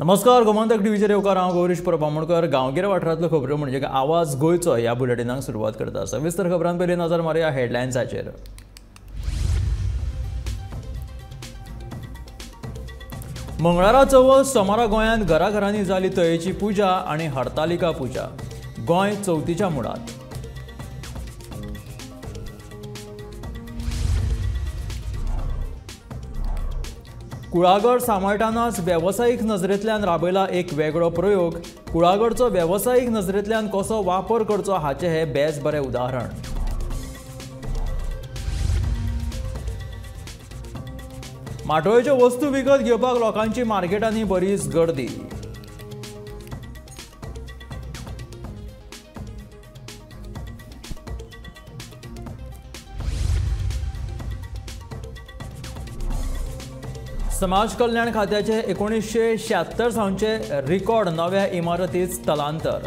नमस्कार, गोमंतक टीव्हीचेर येवकार हांव गौरीश परबामणकर. गांवगिऱ्या वाठारांतल्यो खबरो म्हणजे आवाज गोंयचो ह्या बुलेटिनाक सुरवात करता. सविस्तर खबरां पयलीं नजर मारया हेडलायन्साचेर. मंगळारा चवथ सोमारा गोंयांत घराघरांनी जाली तयेची पुजा आनी हरतालिका पुजा. गोंय चवथीच्या मुडांत. कुळागर सांबाळटनाच वेवसायीक नजरेंतल्यान राबयला एक वेगळो प्रयोग. कुळागरचो वेवसायीक नजरेंतल्यान कसो वापर करचो हाचें हें बेस बरें उदाहरण. माटोळेच्यो वस्तू विकत घेवपाक लोकांची मार्केटांनी बरीच गर्दी. समाज कल्याण खात्याचे 1976 सावचे रिकॉर्ड नव्या इमारतीत स्थलांतर.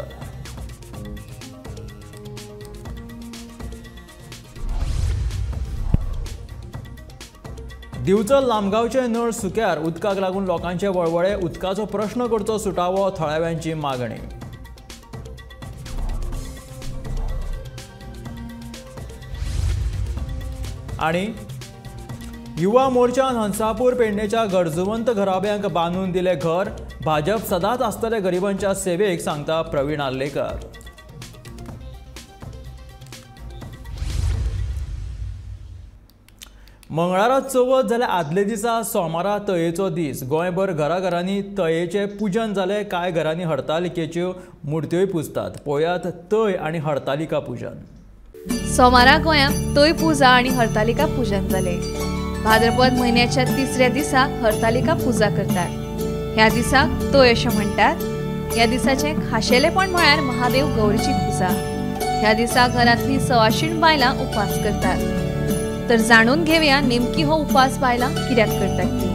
दिवचल लामगांवचे नळ सुक्यार उदकाक लागून लोकांचे वळवळे. उदकाचो प्रश्न करचो सुटावो थळाव्यांची मागणी. आणि युवा मोर्चान हंसापूर पेडणेच्या गरजवंत घराब्यांक बांदून दिले घर. भाजप सदांच आसतले गरिबांच्या सेवेक, सांगता प्रवीण आर्लेकर. मंगळारा चवथ जाल्यार आदले दिसा सोमारा तयेचो दीस. गोंयभर घराघरांनी तयेचे पुजन जाले. कांय घरांनी हरतालिकेच्यो मुर्त्योय पुजतात. पळयात तय आनी हरतालिका पुजन. सोमारा गोंयांत तय पुजा आनी हरतालिका पुजन जाले. भाद्रपद म्हयन्याच्या 3ऱ्या दिसा हरतालिका पुजा करतात. ह्या दिसाक तय अशें म्हणटात. ह्या दिसाचें खाशेलेपण म्हळ्यार महादेव गौरीची पुजा. ह्या दिसा घरांतलीं सवाशीण बायलां उपास करतात. तर जाणून घेवया नेमकी हो उपास बायलां कित्याक करतात ती.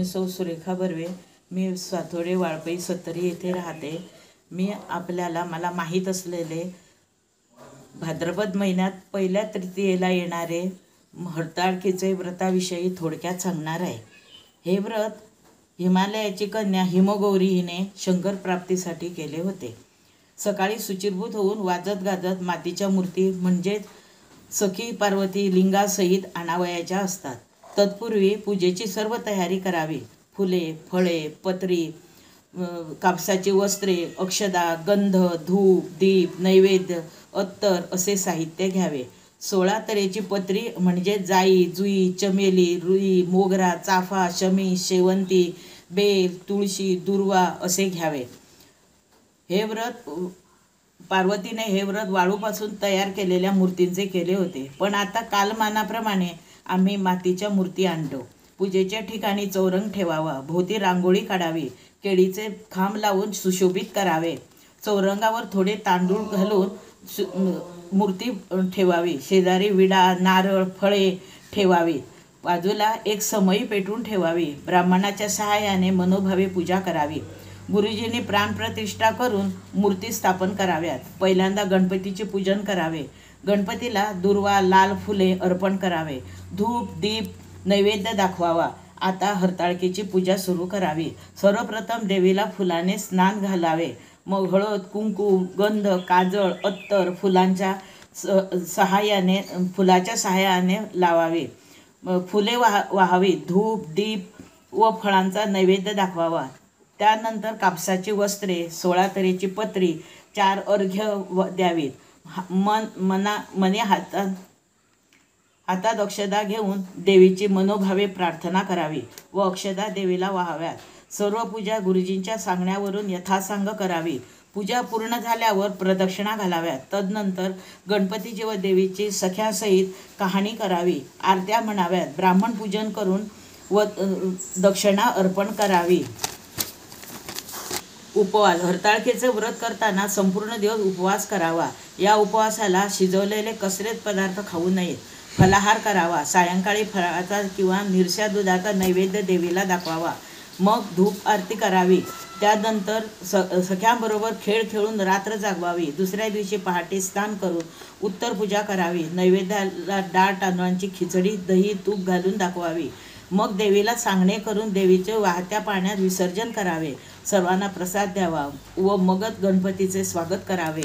सौ सुरेखा बर्वे. मी स्वाथोडे वाळपई सत्तरी येथे राहते. मला माहीत असलेले भाद्रपद महिन्यात पहिल्या तृतीयेला येणारे हरताळकीचे व्रताविषयी थोडक्यात सांगणार आहे. हे व्रत हिमालयाची कन्या हिमगौरी हिने शंकर प्राप्तीसाठी केले होते. सकाळी शुचिर्भूत होऊन वाजत गाजत मातीच्या मूर्ती म्हणजेच सखी पार्वती लिंगासहित आणावयाच्या असतात. तत्पूर्वी पूजेची सर्व तयारी करावी. फुले, फळे, पत्री, कापसाची वस्त्रे, अक्षदा, गंध, धूप, दीप, नैवेद्य, अत्तर असे साहित्य घ्यावे. 16 तऱ्हेची पत्री म्हणजे जाई, जुई, चमेली, रुई, मोगरा, चाफा, शमी, शेवंती, बेल, तुळशी, दुर्वा असे घ्यावे. पार्वतीने हे व्रत वाळूपासून तयार केलेल्या मूर्तींचे केले होते. पण आता कालमानाप्रमाणे आम्ही मातीच्या मूर्ती आणतो. पूजेच्या ठिकाणी चौरंग ठेवावा. भोवती रांगोळी काढावी. केळीचे खांब लावून सुशोभित करावे. चौरंगावर थोडे तांदूळ घालून मूर्ती ठेवावी. शेजारी विडा, नारळ, फळे ठेवावी. बाजूला एक समई पेटवून ठेवावी. ब्राह्मणाच्या सहाय्याने मनोभावे पूजा करावी. गुरुजींनी प्राणप्रतिष्ठा करून मूर्ती स्थापन कराव्यात. पहिल्यांदा गणपतीचे पूजन करावे. गणपतीला दुर्वा, लाल फुले अर्पण करावे. धूप, दीप, नैवेद्य दाखवावा. आता हरताळकीची पूजा सुरू करावी. सर्वप्रथम देवीला फुलाने स्नान घालावे. मग हळद, कुंकू, गंध, काजळ, अत्तर फुलाच्या सहाय्याने लावावे. फुले वाहावी. धूप, दीप व फळांचा नैवेद्य दाखवावा. त्यानंतर कापसाची वस्त्रे, 16 तऱ्हेची पत्री, 4 अर्घ्य द्यावीत. मने हातात अक्षदा घेऊन देवीची मनोभावे प्रार्थना करावी व अक्षदा देवीला वाहाव्यात. सर्व पूजा गुरुजींच्या सांगण्यावरून यथासांग करावी. पूजा पूर्ण झाल्यावर प्रदक्षिणा घालाव्यात. तदनंतर गणपतीची व देवीची सख्यासहित कहाणी करावी. आरत्या म्हणाव्यात. ब्राह्मण पूजन करून व दक्षिणा अर्पण करावी. उपवास. हरताळकेचे व्रत करताना संपूर्ण दिवस उपवास करावा. या उपवासाला शिजवलेले कसलेच पदार्थ खाऊ नयेत. फलाहार करावा, सायंकाळी फळाचा किंवा निरशा दुधाचा नैवेद्य देवीला दाखवावा, मग धूप आरती करावी, त्यानंतर सख्यांबरोबर खेळ खेळून रात्र जागवावी, दुसऱ्या दिवशी पहाटे स्नान करून उत्तर पूजा करावी, नैवेद्याला डाळ तांदळांची खिचडी दही तूप घालून दाखवावी, मग देवीला सांगणे करून देवीचे वाहत्या पाण्यात विसर्जन करावे, सर्वांना प्रसाद द्यावा व मगच गणपतीचे स्वागत करावे.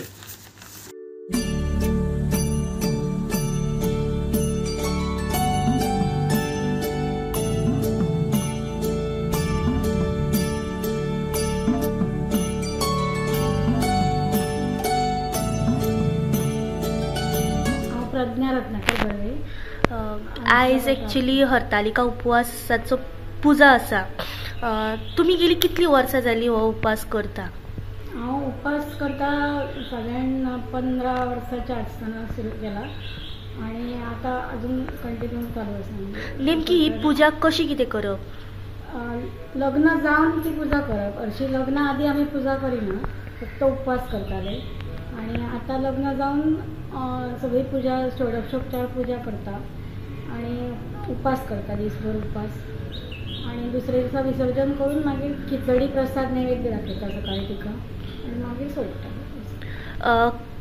प्रज्ञा रत्नाकर बर्वे. आयज एक्चुअली हरतालिका उपवासाचो पुजा आसा. तुमी गेली कितली वर्सां जाली हो उपवास करता? हांव उपास करता सगळ्यांना 15 वर्साच्या आसतना सुरू केला आणि आता अजून कंटिन्यू चालू आसा. नेमकी ही पुजा कशी कितें करप? लग्न जावन ती पुजा करप. हरशी लग्ना आधी आम्ही पुजा करिना, फक्त उपवास करताले. आणि आता लग्न जाऊन सगळी पूजा षोडशोपचार पूजा करता आणि उपास करता, दिसभर उपास. आणि दुसऱ्या दिवसा विसर्जन करून मागीर खिचडी प्रसाद नैवेद्य दाखयता सकाळी तिका आणि मागीर सोडटा.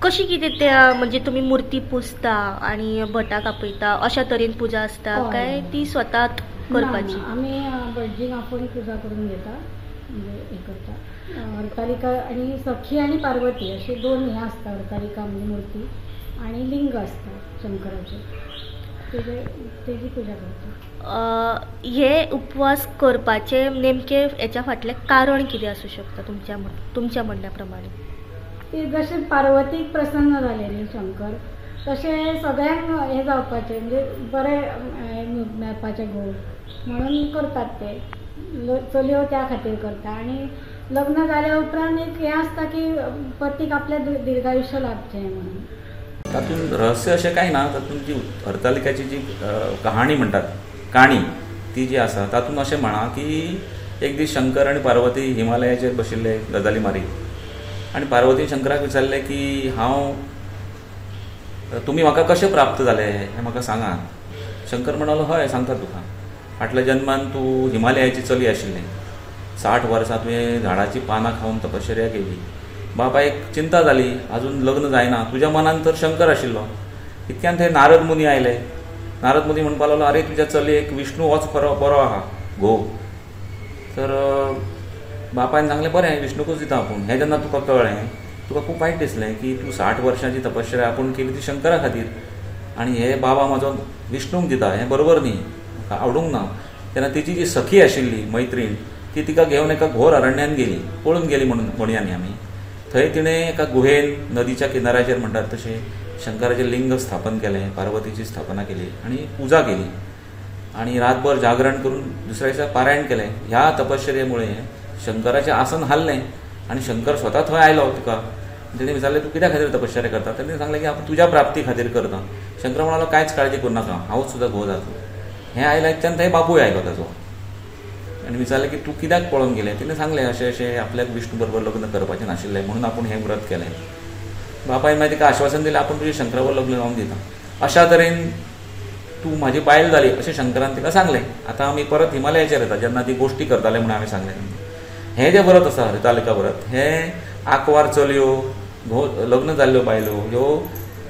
कशी कितें ते म्हणजे तुमी मूर्ती पुजता आणि भटाक आपयता अशा तरेन पुजा आसता काय ती स्वतात करपाची? आम्ही भटजीक आपोवन पुजा करून घेता, म्हणजे हे करता. हरतालिका आणि सखी आणि पार्वती असे 2 हे असतात. हरतालिका म्हणजे मूर्ती आणि लिंग असतात शंकराचे, तेजी पूजा करता. हे उपवास करपाचे नेमके याच्या फाटलें कारण कितें आसूं शकता तुमच्या म्हणण्या प्रमाणे? ते जशे पार्वतीक प्रसन्न जाले न्ही शंकर, तशें सगळ्यांक हे जावपाचें, म्हणजे बरें मेळपाचे गोड म्हणून करतात ते. चलयो त्या खातीर करता. आणि लग्न जाल्या उपरांत एक हे आसता की पतीक आपल्या दीर्घायुष्य लाभचें म्हणून. तातूंत रहस्य अशें कांय ना. तातूंत जी हरतालिकाची जी कहाणी म्हणटात, काणी ती जी आसा तातूंत अशें म्हणा की एक दीस शंकर आनी पार्वती हिमालयाचेर बशिल्ले गजाली मारीत आनी पार्वतीन शंकराक विचारलें की तुमी म्हाका कशें प्राप्त जाले हें म्हाका सांगात. शंकर म्हणलो हय सांगता तुका. फाटल्या जन्मान तूं हिमालयाची चली आशिल्लें, 60 वर्सां तुवें झाडाची पानां खावन तपश्चर्या केली. बापायक चिंता जाली, अजून लग्न जायना, तुज्या मनान तर शंकर आशिल्लो. इतक्यान थंय नारद मुनी आयले. नारद मुनी म्हणपाक लागलो अरे तुज्या चलयेक विष्णू होच बरो आहा घोव. तर बापायन सांगलें बरें विष्णूकूच दिता आपूण. हें जेन्ना तुका कळ्ळें तुका खूब वायट दिसलें की तूं 60 वर्सांची तपश्चर्या आपूण केली ती शंकरा खातीर आनी हे बाबा म्हाजो विष्णूक दिता, हें बरोबर न्ही, म्हाका आवडूंक ना. तेन्ना तिची जी सखी आशिल्ली मैत्रीण ती तिका घेवन एका घोर अरण्यान गेली, पळून गेली म्हणया न्ही आमी. थंय तिणें एका गुहेन नदीच्या किनाऱ्याचेर म्हणटात तशें शंकराचें लिंग स्थापन केलें, पार्वतीची स्थापना केली आनी पुजा केली आनी रातभर जागरण करून दुसऱ्या दिसा पारायण केलें. ह्या तपश्चर्ये मुळे शंकराचें आसन हाल्लें आनी शंकर स्वता थंय आयलो तिका. तिणें विचारलें तूं कित्या खातीर तपश्चर्या करता? तेणें सांगलें की हांव तुज्या प्राप्ती खातीर करता. शंकर म्हणालो कांयच काळजी करूं नाका, हांवूच सुद्दां घोव जाता. हें आयल्याच्यान थंय बापूय आयलो ताचो आनी विचारलें की तूं कित्याक पळोवन गेलें? तिणें सांगलें अशें अशें आपल्याक विष्णू बरोबर लग्न करपाचें नाशिल्लें म्हणून आपूण हें व्रत केलें. बापायन मागीर तिका आश्वासन दिलें आपूण तुजें शंकरा बरोबर लग्न लावन दिता. अशा तरेन तूं म्हाजी बायल जाली अशें शंकरान तिका सांगलें. आतां आमी परत हिमालयाचेर येता जेन्ना ती गोश्टी करताले म्हणून हांवें सांगलें. हें जें व्रत आसा हरतालिका व्रत हें आंकवार चलयो लग्न जाल्ल्यो बायलो ह्यो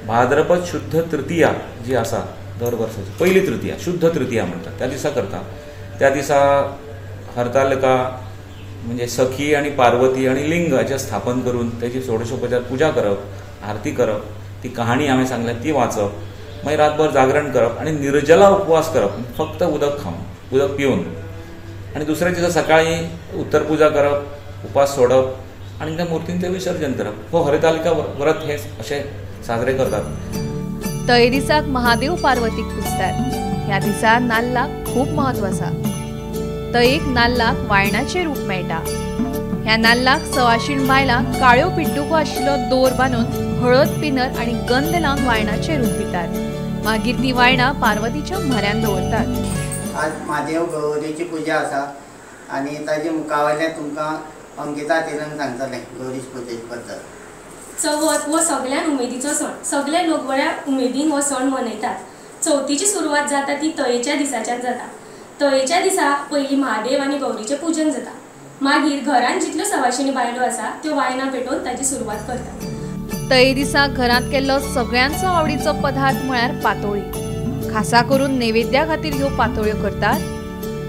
भाद्रपद शुद्ध तृतीया जी आसा दर वर्साची पयली तृतीया शुद्ध तृतीया म्हणटात त्या दिसा करता. त्या दिसा हरतालिका म्हणजे सखी आणि पार्वती आणि लिंग हाचें स्थापन करून तेची षोडशोपचार पुजा करप, आरती करप, ती कहाणी हांवें सांगल्या ती वाचप, मागीर रातभर जागरण करप आणि निर्जला उपवास करप, फक्त उदक खावन उदक पिवन आणि दुसऱ्या दिसा सकाळी उत्तर पुजा करप, उपास सोडप आणि त्या मुर्तींचें विसर्जन करप. हो हरतालिका व्रत हे अशें साजरे करतात. तये दिसाक महादेव पार्वतीक पुजतात. ह्या दिसा नाल्लाक खूब महत्व आसा. तयेक नाल्लाक वायणाचें रूप मेळटा. ह्या नाल्लाक सवाशीण बायलां काळ्यो पिड्डुको आशिल्लो दोर बांदून हळद पिनर आनी गंध लावन वायणाचें रूप दितात. मागीर ती वायणां पार्वतीच्या म्हऱ्यान दवरतात. आज महादेव गौरीची पुजा आसा आनी ताजे मुखावयल्यान तुमकां अंकिता तिरंग सांगतलें गौरीच पुजेची पद्दत. चवथ हो सगळ्यान उमेदीचो सण. सगळे लोक बऱ्या उमेदीन हो सण मनयतात. चवथीची सुरवात जाता ती तयेच्या दिसाच्यान जाता. तयेच्या दिसा पयलीं महादेव आनी गौरीचें पूजन जाता. मागीर घरान जितल्यो सवाशिणी बायलो आसा त्यो वायनां पेटोवन ताची सुरवात करतात. तये दिसा घरांत केल्लो सगळ्यांचो आवडीचो पदार्थ म्हळ्यार पातोळी. खासा करून नैवेद्या खातीर ह्यो पातोळ्यो करतात.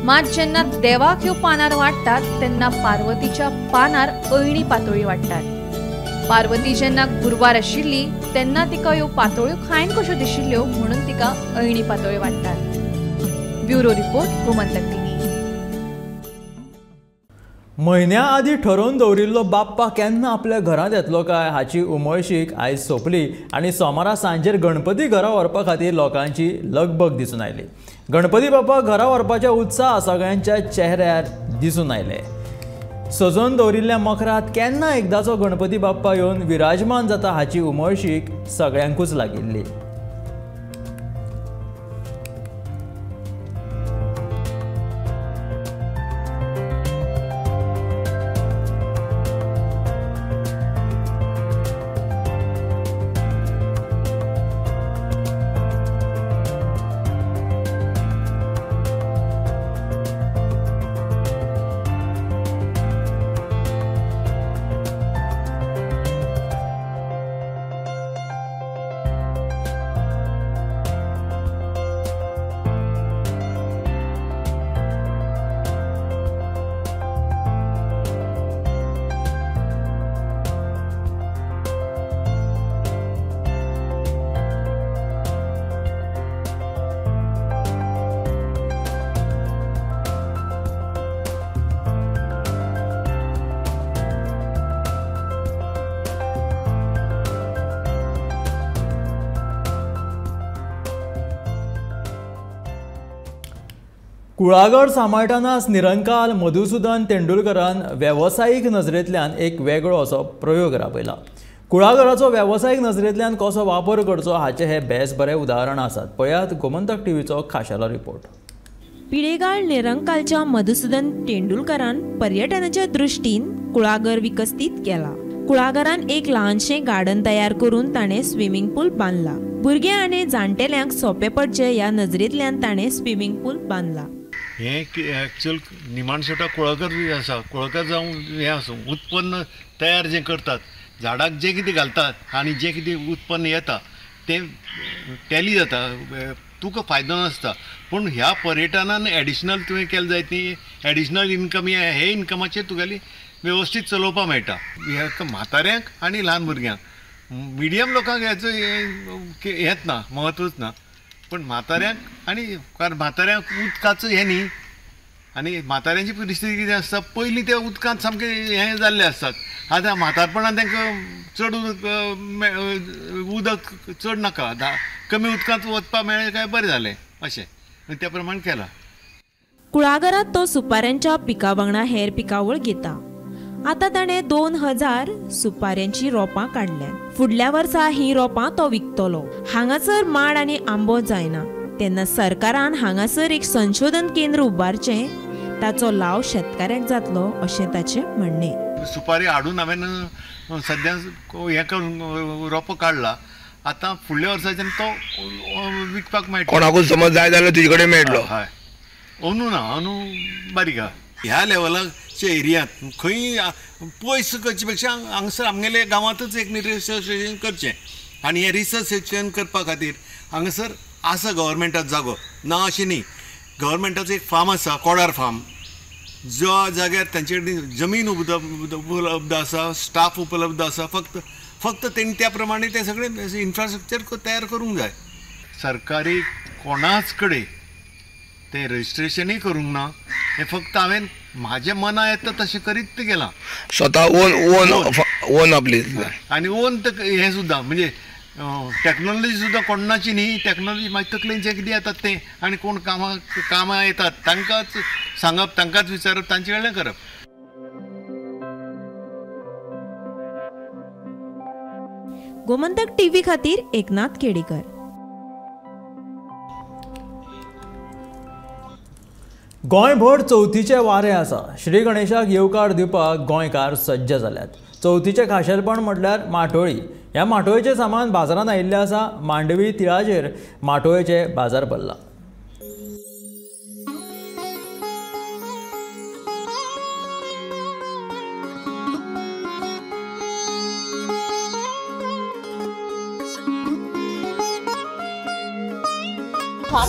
मात जेन्ना देवाक ह्यो पानार वाडटात तेन्ना पार्वतीच्या पानार अयणी पातोळी वाडटात. पार्वती जेन्ना गुरवार आशिल्ली तेन्ना तिका ह्यो पातोळ्यो खायन कश्यो दिशिल्ल्यो म्हणून तिका अयणी पातोळ्यो वाडटात. Bureau report, Gomantak TV. म्हयन्या आदीं ठरोवन दवरिल्लो बाप्पा केन्ना आपल्या घरांत येतलो काय हाची उमळशीक आयज सोंपली आनी सोमारा सांजेर गणपती घरा व्हरपा खातीर लोकांची लगबग दिसून आयली. गणपती बाप्पा घरा व्हरपाच्या उत्साह सगळ्यांच्या चेहऱ्यार दिसून आयले. सजोवन दवरिल्ल्या मखरांत केन्ना एकदाचो गणपती बाप्पा येवन विराजमान जाता हाची उमळशीक सगळ्यांकूच लागिल्ली. कुळागर सांबाळटनाच निरंकाल मधुसूदन तेंडुलकरान वेवसायीक नजरेंतल्यान एक वेगळो असो प्रयोग राबयला. कुळागराचो वेवसायीक नजरेंतल्यान कसो वापर करचो हाचे हे बेस बरें उदाहरण आसात. पळयात गोमंतक टीव्हीचो खाशेलो रिपोर्ट. पिळेगाळ निरंकालच्या मधुसूदन तेंडुलकरान पर्यटनाच्या दृश्टीन कुळागर विकसीत केला. कुळागरान एक ल्हानशें गार्डन तयार करून ताणें स्विमींग पूल बांदला. भुरगे आनी जाणटेल्यांक सोंपें पडचे ह्या नजरेंतल्यान ताणें स्विमींग पूल बांदला. हे एक्चुअल निमाणशेटा कुळागर आसा, कुळागर जावं हें आसूं उत्पन्न तयार जें करतात, झाडाक जें कितें घालतात आनी जें कितें उत्पन्न येता तें टॅली जाता, तुका फायदो नासता. पूण ह्या पर्यटनान एडिशनल तुवें केलें जायत न्ही, एडिशनल इन्कम हे इन्कमाचेर तुगेली वेवस्थीत चलोवपाक मेळटा. ह्या म्हाताऱ्यांक आनी ल्हान भुरग्यांक, मिडियम लोकांक हेचो हेंच ना, महत्वच ना. पण म्हाताऱ्यांक आनी कारण म्हाताऱ्यांक उदकाचो हें न्ही, आनी म्हाताऱ्यांची परिस्थिती कितें आसता, पयलीं ते उदकांत सामकें हें जाल्ले आसतात. आतां म्हातारपणांत तांकां चड उदक चड नाका, कमी उदकांत वचपाक मेळ्ळें काय बरें जालें अशें त्या प्रमाणे केलां. कुळागरांत तो सुपाऱ्यांच्या पिका वांगडा हेर पिकावळ घेता. आतां ताणें 2000 सुपाऱ्यांची रोपां काडल्यात. फुडल्या वर्सा ही रोपां तो विकतलो. हांगासर माड आनी आंबो जायना तेन्ना सरकारान हांगासर एक संशोधन केंद्र उबारचें, ताचो लाव शेतकाऱ्यांक जातलो अशें ताचें म्हणणें. सुपारी हाडून हांवें सद्या हें करून रोपो काडला. आतां फुडल्या वर्साच्यान तो विकपाक मेळटा. कोणाकूच समज जाय जाल्यार तुजे कडेन मेळटलो. हय, अंदू ना, अंदू बारीक आहा. ह्या लेवलाच्या एरियांत खंय पयस करचे पेक्षा हांगसर आमगेले गांवांतच एक रिसर्च स्टेशन करचें. आनी हें रिसर्च स्टेशन करपा खातीर हांगासर आसा गव्हर्मेंटाचो जागो, ना अशें न्ही. गव्हर्मेंटाचो एक फार्म आसा, कोडार फार्म, ज्या जाग्यार तांचे कडेन जमीन उपलब्ध आसा, स्टाफ उपलब्ध आसा. फक्त तेणी त्या प्रमाणे तें सगळें इन्फ्रास्ट्रक्चर तयार करूंक जाय. सरकारी कोणाच कडेन तें रजिस्ट्रेशनय करूंक ना. हें फक्त हांवें म्हाज्या मना येता तशें करीत गेलां. स्वता ओन आपली आनी ओन हें सुद्दां म्हणजे टॅक्नॉलॉजी सुद्दां कोणाची न्ही. टॅक्नॉलॉजी म्हाज्या तकलेन जें कितें येतात तें, आनी कोण कामां येतात तांकांच सांगप, तांकांच विचारप, तांचे कडल्यान करप. गोमंतक टीव्ही खातीर एकनाथ केडेकर. गोंयभर चवथीचे वारे आसा. श्री गणेशाक येवकार दिवपाक गोंयकार सज्ज जाल्यात. चवथीचें खाशेलपण म्हटल्यार माटोळी. ह्या माटोळेचें सामान बाजारांत आयिल्लें आसा. मांडवी तिळाचेर माटोळेचे बाजार भरला.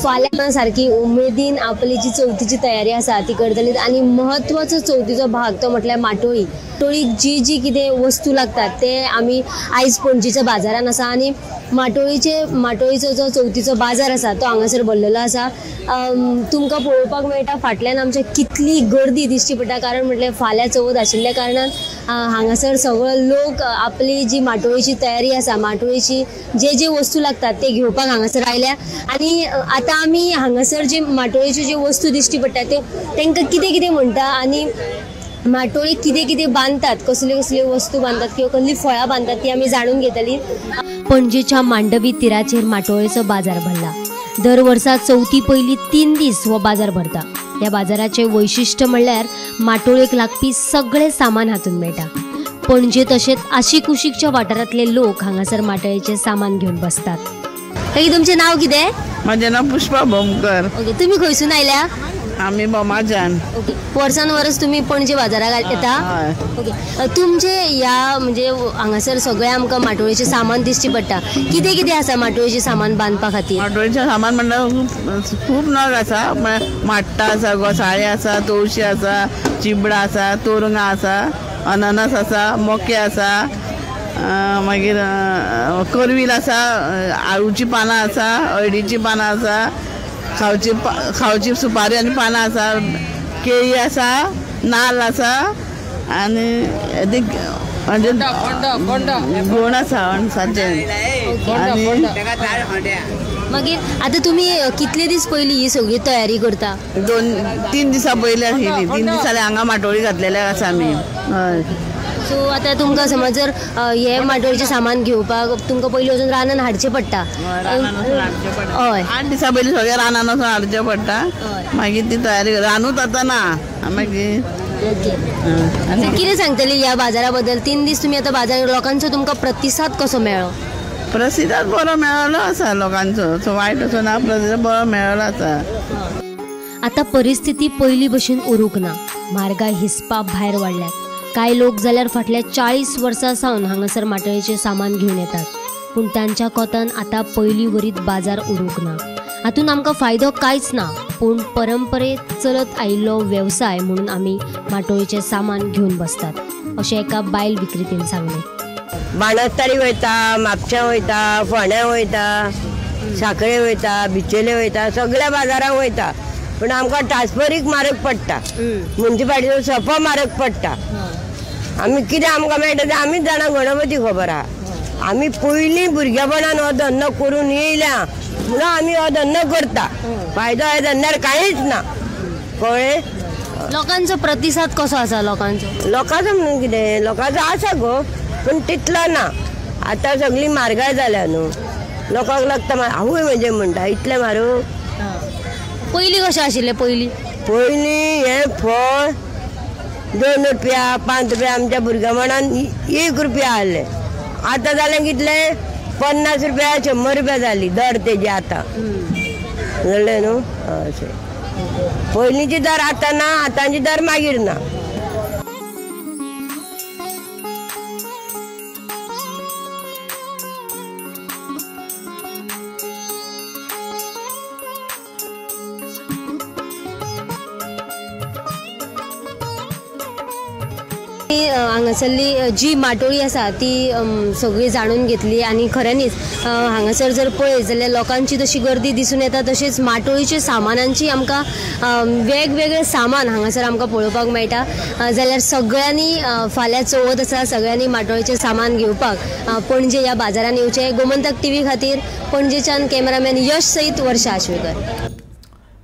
फाल्यां सारकी उमेदीन आपली जी चवथीची तयारी आसा ती करतलीं आणि महत्वाचो चवथीचो भाग तो म्हटल्यार माटोळी. माटोळीक जी कितें वस्तू लागतात ते आमी आयज पणजेच्या बाजारान आसा आणि माटोळीचो जो चवथीचो बाजार आसा तो हांगासर भरलेलो आसा. तुमकां पळोवपाक मेळटा फाटल्यान आमच्या कितली गर्दी दिश्टी पडटा, कारण म्हटल्यार फाल्यां चवथ आशिल्ल्या कारणान हांगासर सगळो लोक आपली जी माटोळीची तयारी आसा, माटोळीची जे वस्तू लागतात ते घेवपाक हांगासर आयल्या. आणि आता आमी हांगासर जे माटोळीच्यो ज्यो वस्तू दिश्टी पडटा त्यो तांकां कितें म्हणटा आणि माटोळी कितें बांदतात, कसल्यो वस्तू बांदतात किंवा कसली फळां बांदतात ती आमी जाणून घेतली. पणजेच्या मांडवी तिराचेर माटोळेचो बाजार भरला. दर वर्सा चवथी पयली 3 दीस हो बाजार भरता. ह्या बाजाराचे वैशिष्ट्य म्हणल्यार माटोळेक लागपी सगळे सामान हातून मेळटा. पणजे तशेंच आशिकुशीकच्या वाठारांतले लोक हांगासर माटोळेचें सामान घेवन बसतात. तुमचें नांव कितें? माझे नाव पुष्पा बोमकर. ओके, तुम्ही खंयसून आयल्या? आम्ही बोमाजान. ओके, वर्सान वर्स तुम्ही पणजे बाजाराक येता? ओके, तुमचे ह्या म्हणजे हांगासर सगळे आमकां माटोळेचें सामान दिश्टी पडटा. कितें आसा माटोळेचें सामान बांदपा खातीर? माटोळेचें सामान म्हणल्यार खूब नग आसा. माट्टा आसा, घोसाळे आसा, तवशी आसा, चिबडा आसा, तोरंगां आसा, अननस आसा, मोके आसा, मागीर करवील आसा, आळूची पानां आसा, हळदीची पानां आसा, खावची सुपारी आनी पानां आसा, केळी आसा, नाल्ल आसा आनी म्हणजे गोण आसा अणसाचें. मागीर आतां तुमी कितले दीस पयलीं ही सगळी तयारी करता? 2-3 दिसां पयली आशिल्ली. 3 दीस जाले हांगा माटोळी घातलेले आसा आमी. हय. सो आतां तुमकां समज जर हे माटोळेचें सामान घेवपाक तुमकां पयलीं वचून रानान हाडचें पडटा. हय, 8 दिसां पयलीं सगळें रानान वचून हाडचें पडटा. मागीर ती तयारी रानूच जातना मागीर. कितें सांगतली ह्या बाजारा बद्दल? 3 दीस तुमी आतां बाजार, लोकांचो तुमकां प्रतिसाद कसो मेळ्ळो? प्रतिसाद बरो मेळ्ळो आसा लोकांचो. सो वायट असो ना, प्रतिसाद बरो मेळ्ळो आसा. आतां परिस्थिती पयली भशेन उरूंक ना. म्हारगाय हिसपा भायर वाडल्यात. कांय लोक जाल्यार फाटल्या 40 वर्सां सावन हांगासर माटोळेचें सामान घेवन येतात. पूण तांच्या कोतान आतां पयली वरीत बाजार उरूंक ना. हातून आमकां फायदो कांयच ना, पूण परंपरेत चलत आयिल्लो वेवसाय म्हणून आमी माटोळेचें सामान घेवन बसतात, अशें एका बायल विक्रेतीन सांगलें. बाणस्तारी वयता, म्हापशां वयता, फोंड्या वयता, साखळे वयता, बिचोले वयता, सगळ्या बाजारांक वयता. पूण आमकां ट्रान्सफरीक म्हारग पडटा, म्युन्सिपालिटीचो सोफो म्हारग पडटा. आमी कितें आमकां मेळटा तें आमीच जाणा, गणपती खबर आहा. आमी पयलीं भुरगेपणान हो धंदो करून येयल्या म्हणून आमी हो धंदो करता. फायदो ह्या धंद्यार कांयच ना. कळ्ळें? लोकांचो प्रतिसाद कसो आसा? लोकांचो म्हणून कितें, लोकांचो आसा गो, पूण तितलो ना. आतां सगळी म्हारगाय जाल्या न्हू, लोकांक लागता आवय म्हणजे म्हणटा इतलें म्हारग. पयलीं कशें आशिल्लें? पयलीं हें फळ 2 रुपया 5 रुपया आमच्या भुरगेपणान 1 रुपया आहलें. आतां जालें कितलें 50 रुपया 100 रुपया जाली दर तेजी आतां. कळ्ळें न्हू? अशें पयलींची दर आतां ना, आतांची दर मागीर ना. हांगासरली जी माटोळी आसा ती सगळी जाणून घेतली आणि खऱ्यांनीच हांगासर जर पळयत जाल्यार लोकांची तशी गर्दी दिसून येता. तशेंच माटोळीच्या सामानांची आमकां वेगवेगळे सामान हांगासर आमकां पळोवपाक मेळटा. जाल्यार सगळ्यांनी फाल्यां चवथ आसा, सगळ्यांनी माटोळीचें सामान घेवपाक पणजे ह्या बाजारान येवचें. गोमंतक TV खातीर पणजेच्यान कॅमेरामॅन यश सयत वर्षा आश्वेकर.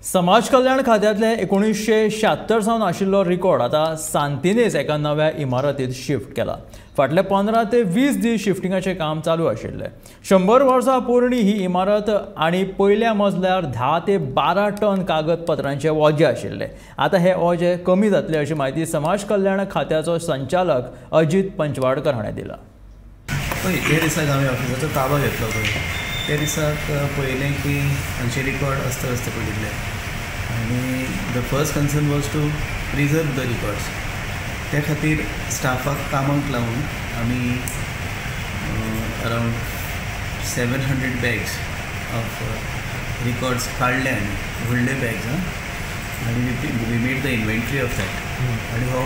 समाज कल्याण खात्यातले 1976 सावन आशिल्लो रिकॉर्ड आतां सांतिनेज एका नव्या इमारतीत शिफ्ट केला. फाटले 15 ते 20 दीस शिफ्टिंगाचें काम चालू आशिल्लें. 100 वर्सां पोरणी ही इमारत आनी पयल्या मजल्यार 10 ते 12 टन कागदपत्रांचे ओझे आशिल्ले. आतां हे ओझे कमी जातले अशी माहिती समाज कल्याण खात्याचो संचालक अजित पंचवाडकर हाणें दिला. जे दिसाक हांवें ऑफिसाचो ताबो घेतलो पळय त्या दिसाक पळयलें की हांचे रिकॉर्ड अस्त व्यस्त पडिल्ले आनी the first concern was to preserve the records. त्या खातीर स्टाफाक कामाक लावून आमी अरावंड 700 बॅग्स ऑफ रिकॉर्ड्स काडले आनी व्हडले बॅग्स आनी we made the inventory of that आनी हो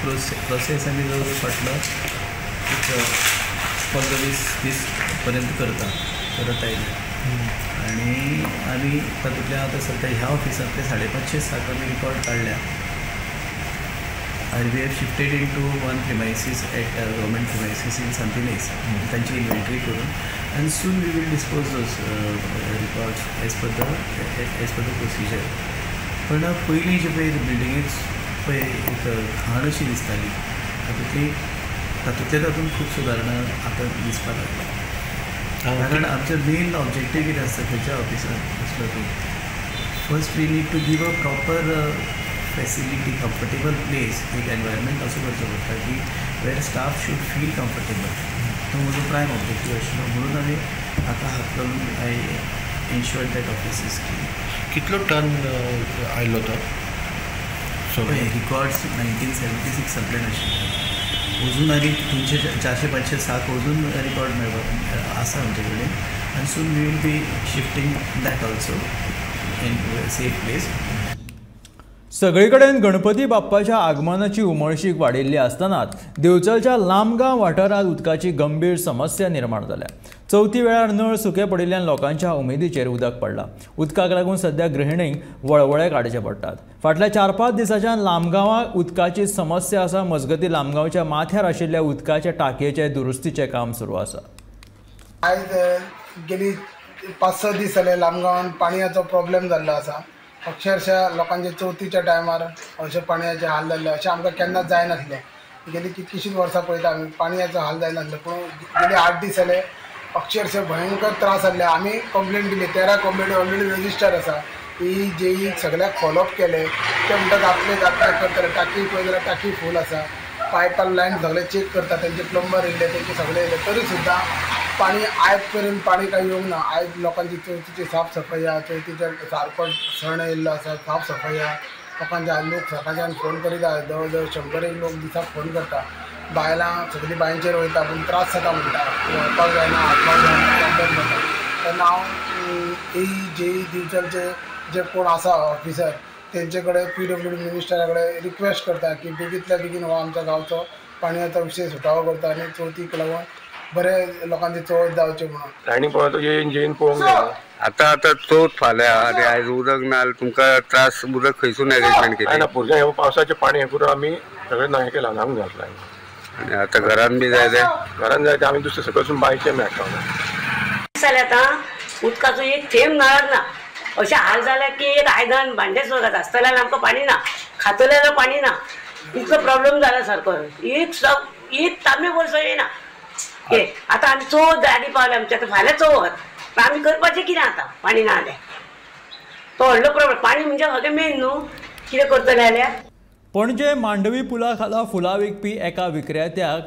प्रोसेस आमी जवळ फाटलो 15-20 दीस पर्यंत करत आयले आनी आमी तातूंतल्यान आतां सद्या ह्या ऑफिसांतले 550 आमी रिकॉर्ड काडल्या and we have shifted into one premises at government premises in Santinez. तांची इन्व्हेंटरी करून and soon we will dispose those records as per the procedure. पण पयलीं जे पळय बिल्डिंगेच पळय एक घाण अशी दिसताली तातूंत खूब सुदारणा आतां दिसपाक लागल्या. कारण आमचें मेन ऑब्जेक्टीव कितें आसता खंयच्या ऑफिसांत असलो की first we need to give a proper facility comfortable place एक एनवायरमेंट असो करचो पडटा की where staff should feel comfortable. तो म्हजो प्रायम ऑब्जेक्टीव आशिल्लो म्हणून आमी आतां हात घालून I insure that office is clean. कितलो टन आयलो तो रिकॉर्ड्स 1976 सगळे नाशिल्ले. अजून आनी 400-500 अजून रिकॉर्ड मेळपाक आसा आमचे कडेन आनी soon we will be shifting that also in safe place. सगळे कडेन गणपती बाप्पाच्या आगमनाची उमळशीक वाडिल्ली आसतनाच देवचलच्या लांबगांव वाठारांत उदकाची गंभीर समस्या निर्माण जाल्या. चवथी वेळार नळ सुके पडिल्ल्यान लोकांच्या उमेदीचेर उदक पडलां. उदकाक लागून सध्या गृहिणींक वळवळे काडचे पडटात. फाटल्या 4-5 दिसांच्यान लांबगांवां उदकाची समस्या आसा. मजगती लांबगांवच्या माथ्यार आशिल्ल्या उदकाच्या टाकयेचे दुरुस्तीचें काम सुरू आसा. आयज गेली 5-6 दीस जाले लांबगांवान पाणयाचो प्रॉब्लेम जाल्लो आसा. अक्षरशः लोकांचे चवथीच्या टायमार अशें पाणयाचे हाल जाल्ले अशें आमकां केन्नाच जायनासलें. गेली कितकीशींच वर्सां पळयता आमी पाणयाचो हाल जायनासले पूण गेले 8 दीस जाले अक्षरशः भयंकर त्रास जाल्ले. आमी कंप्लेंट दिली 13 कंप्लेंट ऑलरेडी रजिस्टर आसा. जेई सगळ्याक फॉलोअप केले ते म्हणटात आपले करतले. टाकी पळय जाल्यार टाकी फूल आसा. पायपान लायन सगळे चेक करता तेंचे प्लंबर येयले तेंचे सगळे येयले तरी सुद्दां पाणी आयज पर्यंत पाणी काही येवंक ना. आयज लोकांची चवथीची साफ सफाई आहा. चवथीच्या सारको सण येयल्लो आसा. साफ सफाई आहा. लोकांचे लोक सकाळच्यान फोन करीता. जवळ जवळ 100 लोक दिसाक फोन करता. बायलां सगळीं बांयचेर वयता पूण त्रास जाता म्हणटा. वळपाक जायना हातपाक जायना जाता. तेन्ना हांव जे दिवचलचे जे कोण आसा ऑफिसर तेंचे कडेन PWD मिनिस्टरा कडेन रिक्वेस्ट करता की बेगींतल्या बेगीन हो आमच्या गांवचो पाणयाचो विशय सुटावो करता आनी चवथीक लागून बरे लोकांचे चवथ जावचे म्हणून. राणी पळोवता येवन पळोवंक जाय. आतां चवथ फाल्यां आनी आयज उदक ना तुमकां त्रास उदक खंयसून अरेंजमेंट केली ना. भुरग्यां हे पावसाचें पाणी हें करून आमी सगळें हें केलां लावंक घातलां. आनी आतां घरान बी जाय घरान जाय ते आमी दुसरे सकयसून बांयचें मेळटा. जाल्यार आतां उदकाचो एक थेंब मेळना अशें हाल जाल्यार की एक आयदन भांडे सुद्दां घासतल्यार आमकां पाणी ना. खातल्यार पाणी ना. इतलो प्रॉब्लेम जाला सारको. एक तांबे वर्स येना. आतां आमी चवथ आनी पावले आमचे आतां फाल्यां चवथ आमी करपाचें कितें आतां पाणी ना जाल्यार तो व्हडलो प्रॉब्लेम. पाणी म्हणजे सगळें मेन न्हू. कितें करतले जाल्यार. पणजे मांडवी पुला खाला फुलां विकपी एका विक्रेत्याक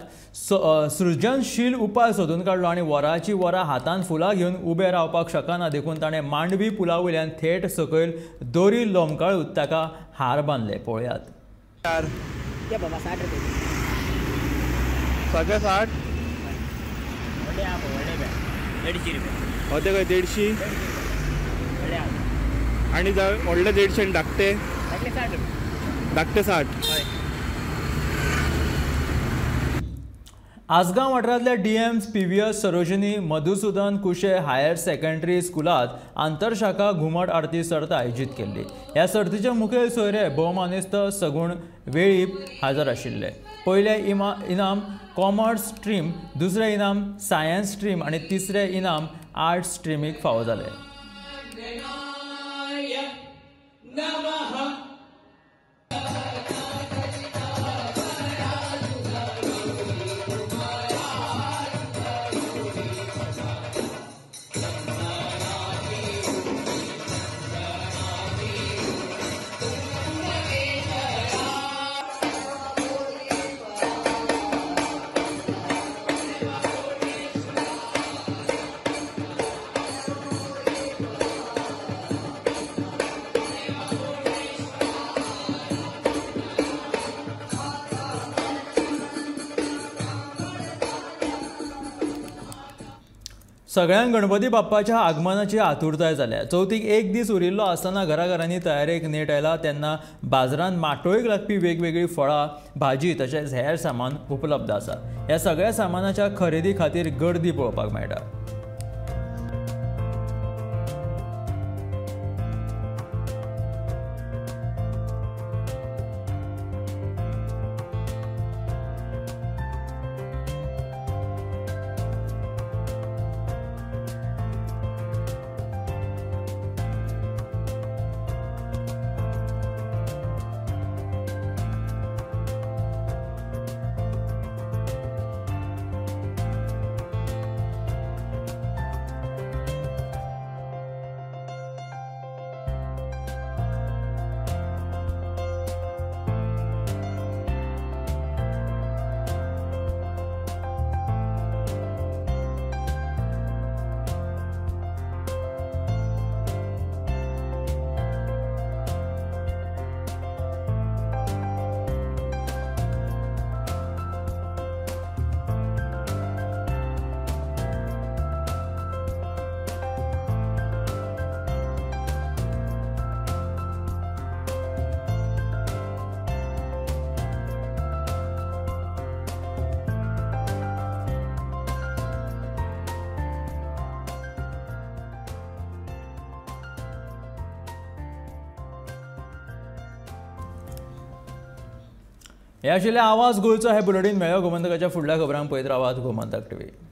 सृजनशील उपाय सोदून काडलो आनी वरांची वरां हातान फुलां घेवन उबें रावपाक शकना देखून ताणें मांडवी पुला वयल्यान थेट सकयल दोरी लोंबकळून ताका हार बांदले. पळयात. सगळे 60 होते काय 150 आणि व्हडले 150 आणि धाकटे 60. आसगांव वाठारांतल्या DMs PVS Sarojini Madhusudan Kushe higher secondary स्कुलांत आंतरशाखा घुमट आरती सर्त आयोजीत केल्ली. ह्या सर्तीचे मुखेल सोयरे भोवमानिस्त सगूण वेळीप हाजर आशिल्ले. पयलें इनाम कॉमर्स स्ट्रीम, दुसरें इनाम सायन्स स्ट्रीम आनी तिसरें इनाम आर्ट्स स्ट्रीमीक फावो जालें. सगळ्यांक गणपती बाप्पाच्या आगमनाची आतुरताय जाल्या. चवथीक एक दीस उरिल्लो आसतना घराघरांनी तयारेक नेट आयला तेन्ना बाजारांत माटोळेक लागपी वेगवेगळी फळां, भाजी तशेंच हेर सामान उपलब्ध आसा. ह्या सगळ्या सामानाच्या खरेदी खातीर गर्दी पळोवपाक मेळटा. हे आशिल्ले आवाज गोंयचो. हे बुलेटिन मेळ्ळो गोमंतकाच्या फुडल्या खबरांक पळयत रावात गोमंतक टीव्ही.